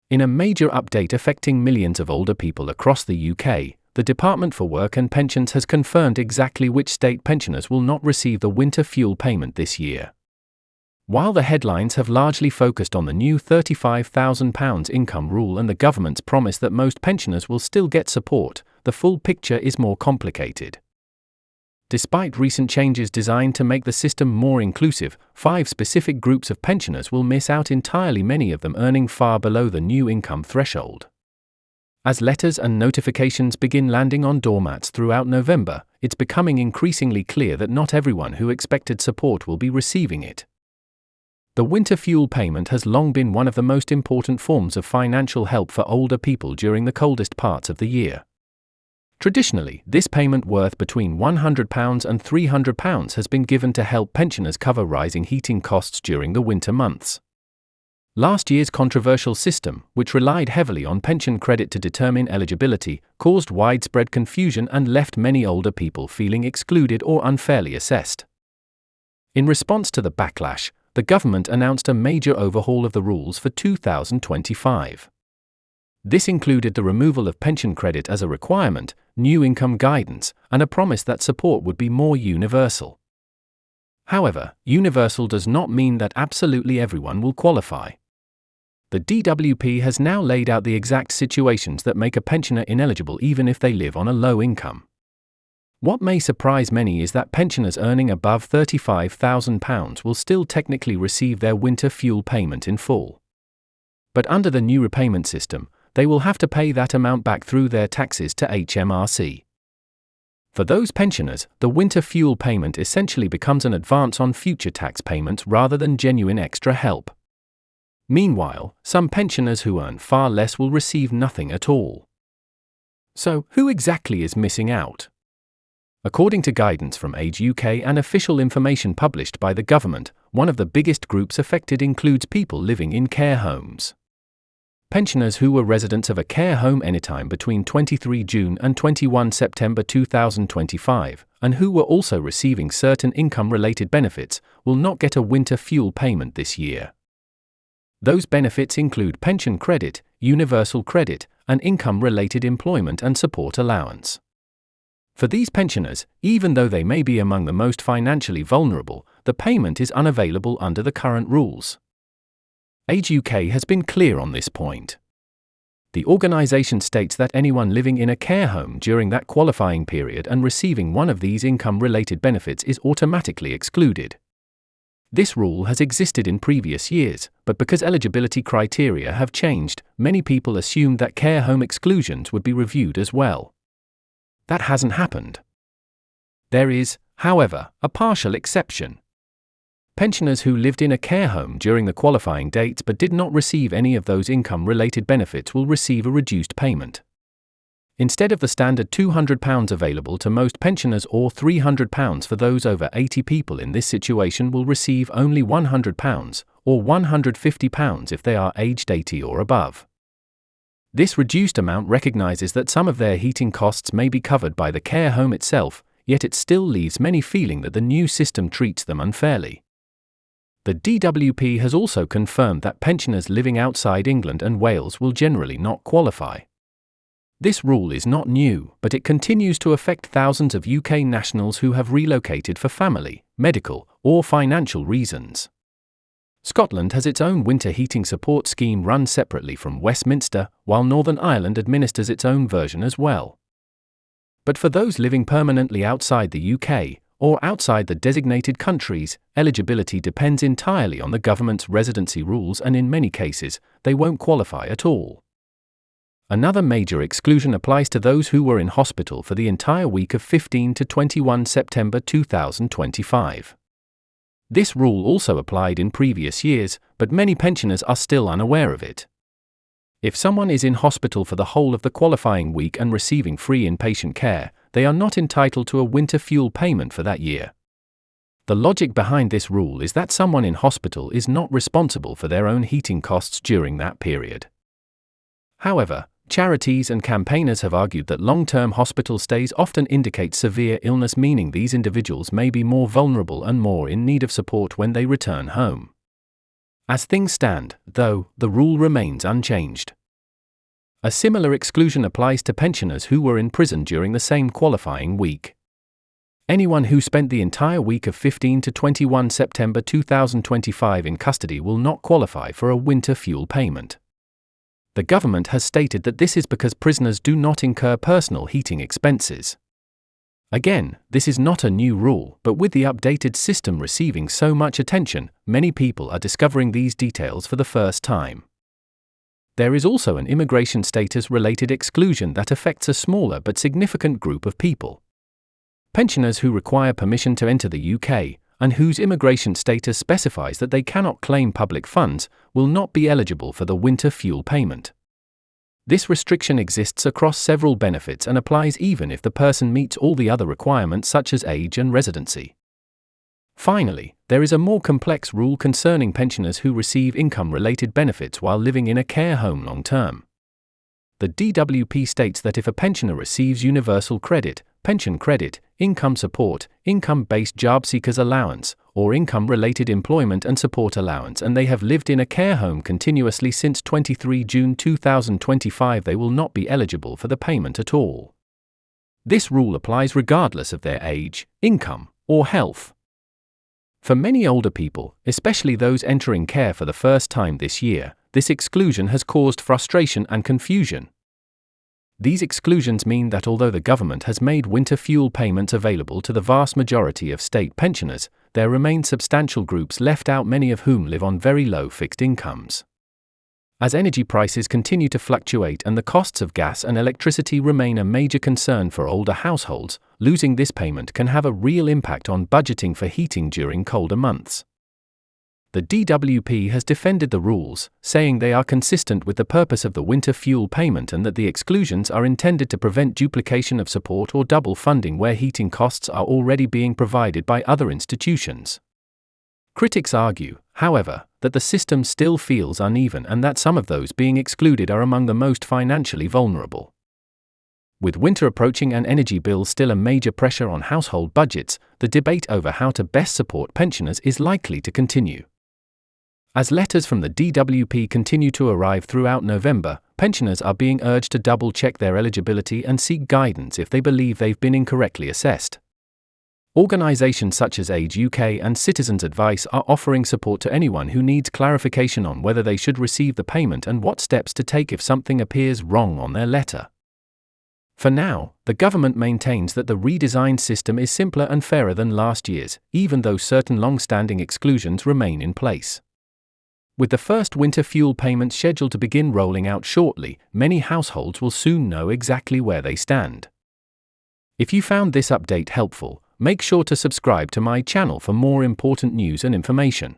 In a major update affecting millions of older people across the UK, the Department for Work and Pensions has confirmed exactly which state pensioners will not receive the winter fuel payment this year. While the headlines have largely focused on the new £35,000 income rule and the government's promise that most pensioners will still get support, the full picture is more complicated. Despite recent changes designed to make the system more inclusive, 5 specific groups of pensioners will miss out entirely, many of them earning far below the new income threshold. As letters and notifications begin landing on doormats throughout November, it's becoming increasingly clear that not everyone who expected support will be receiving it. The winter fuel payment has long been one of the most important forms of financial help for older people during the coldest parts of the year. Traditionally, this payment worth between £100 and £300 has been given to help pensioners cover rising heating costs during the winter months. Last year's controversial system, which relied heavily on pension credit to determine eligibility, caused widespread confusion and left many older people feeling excluded or unfairly assessed. In response to the backlash, the government announced a major overhaul of the rules for 2025. This included the removal of pension credit as a requirement, new income guidance, and a promise that support would be more universal. However, universal does not mean that absolutely everyone will qualify. The DWP has now laid out the exact situations that make a pensioner ineligible even if they live on a low income. What may surprise many is that pensioners earning above £35,000 will still technically receive their winter fuel payment in full. But under the new repayment system, they will have to pay that amount back through their taxes to HMRC. For those pensioners, the winter fuel payment essentially becomes an advance on future tax payments rather than genuine extra help. Meanwhile, some pensioners who earn far less will receive nothing at all. So, who exactly is missing out? According to guidance from Age UK and official information published by the government, one of the biggest groups affected includes people living in care homes. Pensioners who were residents of a care home anytime between 23 June and 21 September 2025, and who were also receiving certain income-related benefits, will not get a winter fuel payment this year. Those benefits include pension credit, universal credit, and income-related employment and support allowance. For these pensioners, even though they may be among the most financially vulnerable, the payment is unavailable under the current rules. Age UK has been clear on this point. The organisation states that anyone living in a care home during that qualifying period and receiving one of these income-related benefits is automatically excluded. This rule has existed in previous years, but because eligibility criteria have changed, many people assumed that care home exclusions would be reviewed as well. That hasn't happened. There is, however, a partial exception. Pensioners who lived in a care home during the qualifying dates but did not receive any of those income-related benefits will receive a reduced payment. Instead of the standard £200 available to most pensioners or £300 for those over 80, people in this situation will receive only £100 or £150 if they are aged 80 or above. This reduced amount recognises that some of their heating costs may be covered by the care home itself, yet it still leaves many feeling that the new system treats them unfairly. The DWP has also confirmed that pensioners living outside England and Wales will generally not qualify. This rule is not new, but it continues to affect thousands of UK nationals who have relocated for family, medical, or financial reasons. Scotland has its own winter heating support scheme run separately from Westminster, while Northern Ireland administers its own version as well. But for those living permanently outside the UK, or outside the designated countries, eligibility depends entirely on the government's residency rules, and in many cases, they won't qualify at all. Another major exclusion applies to those who were in hospital for the entire week of 15 to 21 September 2025. This rule also applied in previous years, but many pensioners are still unaware of it. If someone is in hospital for the whole of the qualifying week and receiving free inpatient care, they are not entitled to a winter fuel payment for that year. The logic behind this rule is that someone in hospital is not responsible for their own heating costs during that period. However, charities and campaigners have argued that long-term hospital stays often indicate severe illness, meaning these individuals may be more vulnerable and more in need of support when they return home. As things stand, though, the rule remains unchanged. A similar exclusion applies to pensioners who were in prison during the same qualifying week. Anyone who spent the entire week of 15 to 21 September 2025 in custody will not qualify for a winter fuel payment. The government has stated that this is because prisoners do not incur personal heating expenses. Again, this is not a new rule, but with the updated system receiving so much attention, many people are discovering these details for the first time. There is also an immigration status-related exclusion that affects a smaller but significant group of people. Pensioners who require permission to enter the UK, and whose immigration status specifies that they cannot claim public funds, will not be eligible for the winter fuel payment. This restriction exists across several benefits and applies even if the person meets all the other requirements such as age and residency. Finally, there is a more complex rule concerning pensioners who receive income-related benefits while living in a care home long-term. The DWP states that if a pensioner receives universal credit, pension credit, income support, income-based job seekers allowance, or income-related employment and support allowance and they have lived in a care home continuously since 23 June 2025, they will not be eligible for the payment at all. This rule applies regardless of their age, income, or health. For many older people, especially those entering care for the first time this year, this exclusion has caused frustration and confusion. These exclusions mean that although the government has made winter fuel payments available to the vast majority of state pensioners, there remain substantial groups left out, many of whom live on very low fixed incomes. As energy prices continue to fluctuate and the costs of gas and electricity remain a major concern for older households, losing this payment can have a real impact on budgeting for heating during colder months. The DWP has defended the rules, saying they are consistent with the purpose of the winter fuel payment and that the exclusions are intended to prevent duplication of support or double funding where heating costs are already being provided by other institutions. Critics argue, however, that the system still feels uneven and that some of those being excluded are among the most financially vulnerable. With winter approaching and energy bills still a major pressure on household budgets, the debate over how to best support pensioners is likely to continue. As letters from the DWP continue to arrive throughout November, pensioners are being urged to double-check their eligibility and seek guidance if they believe they've been incorrectly assessed. Organizations such as Age UK and Citizens Advice are offering support to anyone who needs clarification on whether they should receive the payment and what steps to take if something appears wrong on their letter. For now, the government maintains that the redesigned system is simpler and fairer than last year's, even though certain long-standing exclusions remain in place. With the first winter fuel payment scheduled to begin rolling out shortly, many households will soon know exactly where they stand. If you found this update helpful, make sure to subscribe to my channel for more important news and information.